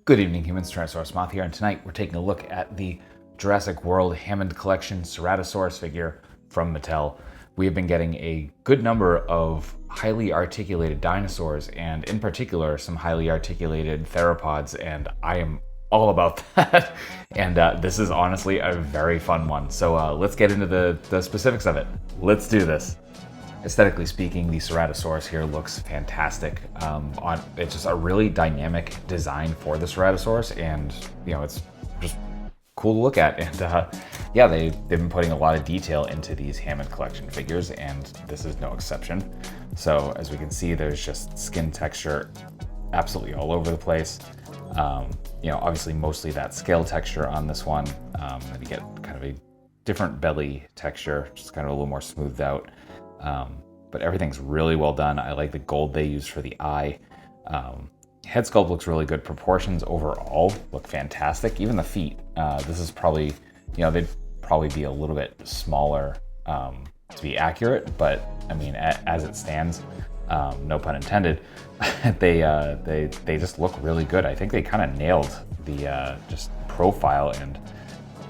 Good evening, humans. Ceratosaurus here, and tonight we're taking a look at the Jurassic World Hammond Collection Ceratosaurus figure from Mattel. We have been getting a good number of highly articulated dinosaurs, and in particular, some highly articulated theropods, and I am all about that. And this is honestly a very fun one. So let's get into the specifics of it. Let's do this. Aesthetically speaking, the Ceratosaurus here looks fantastic. It's just a really dynamic design for the Ceratosaurus, and it's just cool to look at. And yeah, they've been putting a lot of detail into these Hammond collection figures, and this is no exception. So as we can see, there's just skin texture absolutely all over the place. Obviously mostly that scale texture on this one, and you get kind of a different belly texture, just kind of a little more smoothed out. But everything's really well done. I like the gold they used for the eye. Head sculpt looks really good. Proportions overall look fantastic. Even the feet. This is probably, they'd probably be a little bit smaller to be accurate, but I mean, as it stands, no pun intended, they just look really good. I think they kind of nailed the just profile and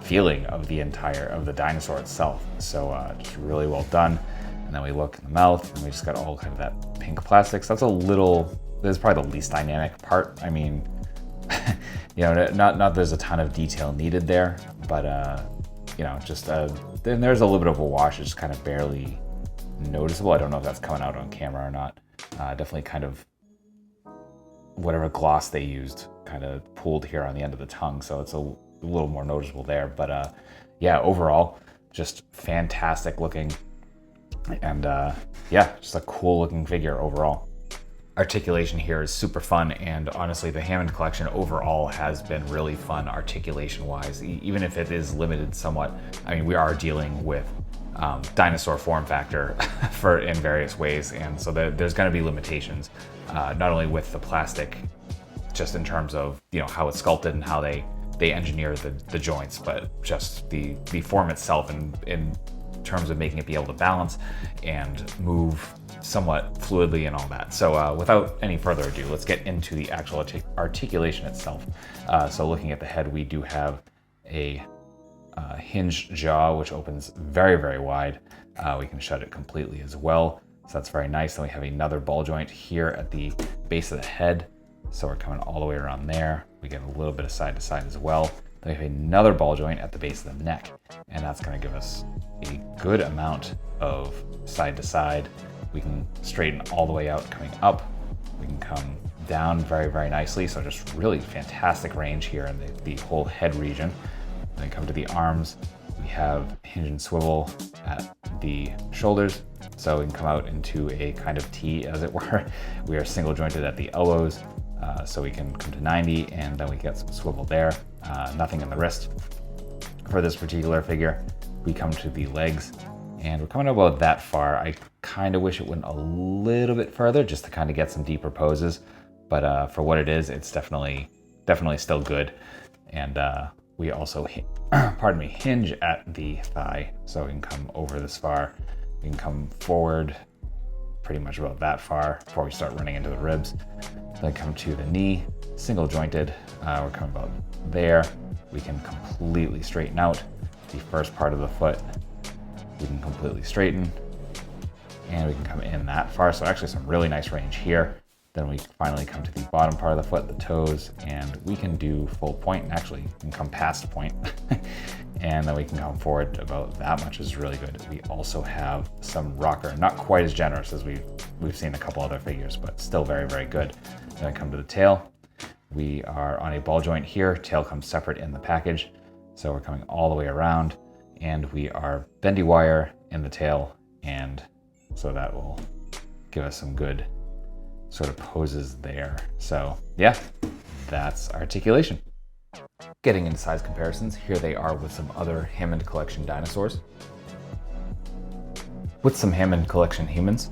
feeling of the dinosaur itself. So just really well done. And then we look in the mouth, and we just got all kind of that pink plastic. So that's probably the least dynamic part. I mean, not there's a ton of detail needed there, but then there's a little bit of a wash. It's just kind of barely noticeable. I don't know if that's coming out on camera or not. Definitely kind of whatever gloss they used kind of pooled here on the end of the tongue, so it's a little more noticeable there. But yeah, overall, just fantastic looking. And yeah, just a cool looking figure overall. Articulation here is super fun, and honestly the Hammond collection overall has been really fun articulation wise, even if it is limited somewhat. I mean, we are dealing with dinosaur form factor in various ways, and so there's going to be limitations, not only with the plastic, just in terms of how it's sculpted and how they engineer the joints, but just the form itself in terms of making it be able to balance and move somewhat fluidly and all that. So without any further ado, let's get into the actual articulation itself. So looking at the head, we do have a hinged jaw, which opens very, very wide. We can shut it completely as well. So that's very nice. Then we have another ball joint here at the base of the head. So we're coming all the way around there. We get a little bit of side to side as well. Then we have another ball joint at the base of the neck, and that's going to give us a good amount of side to side. We can straighten all the way out coming up. We can come down very, very nicely. So just really fantastic range here in the whole head region. Then come to the arms. We have hinge and swivel at the shoulders, so we can come out into a kind of T, as it were. We are single jointed at the elbows, so we can come to 90, and then we get some swivel there. Nothing in the wrist. For this particular figure, we come to the legs, and we're coming about that far. I kind of wish it went a little bit further just to kind of get some deeper poses, but for what it is, it's definitely still good. And we also, hinge at the thigh, so we can come over this far. We can come forward pretty much about that far before we start running into the ribs. Then come to the knee, single jointed. We're coming about there. We can completely straighten out the first part of the foot. We can completely straighten, and we can come in that far. So actually some really nice range here. Then we finally come to the bottom part of the foot, the toes, and we can do full point, and actually we can come past point. And then we can come forward about that much, is really good. We also have some rocker, not quite as generous as we've seen a couple other figures, but still very, very good. Then I come to the tail. We are on a ball joint here. Tail comes separate in the package. So we're coming all the way around, and we are bendy wire in the tail, and so that will give us some good sort of poses there. So yeah, that's articulation. Getting into size comparisons, here they are with some other Hammond collection dinosaurs. With some Hammond collection humans.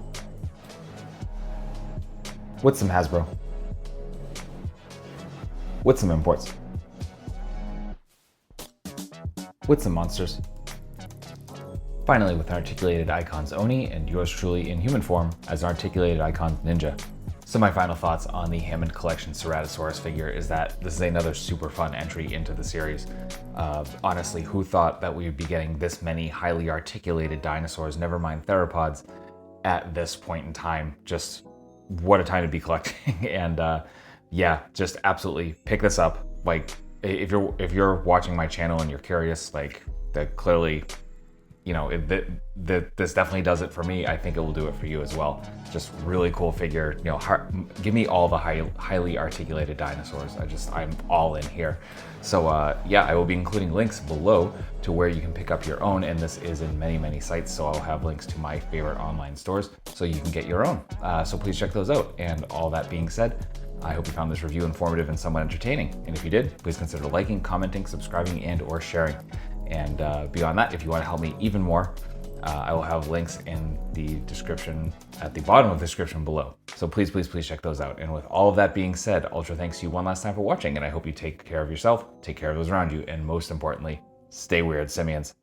With some Hasbro. With some imports. With some monsters. Finally, with articulated icons Oni, and yours truly in human form as an articulated icons ninja. So my final thoughts on the Hammond Collection Ceratosaurus figure is that this is another super fun entry into the series. Honestly, who thought that we would be getting this many highly articulated dinosaurs, never mind theropods, at this point in time? Just what a time to be collecting. And yeah, just absolutely pick this up. Like, if you're watching my channel and you're curious, like, that clearly, you know, this definitely does it for me. I think it will do it for you as well. Just really cool figure. You know, give me all the highly articulated dinosaurs. I'm all in here. So yeah, I will be including links below to where you can pick up your own, and this is in many, many sites. So I'll have links to my favorite online stores so you can get your own. So please check those out. And all that being said, I hope you found this review informative and somewhat entertaining. And if you did, please consider liking, commenting, subscribing, and or sharing. And beyond that, if you want to help me even more, I will have links in the description at the bottom of the description below. So please, please, please check those out. And with all of that being said, ultra thanks to you one last time for watching, and I hope you take care of yourself, take care of those around you, and most importantly, stay weird, simians.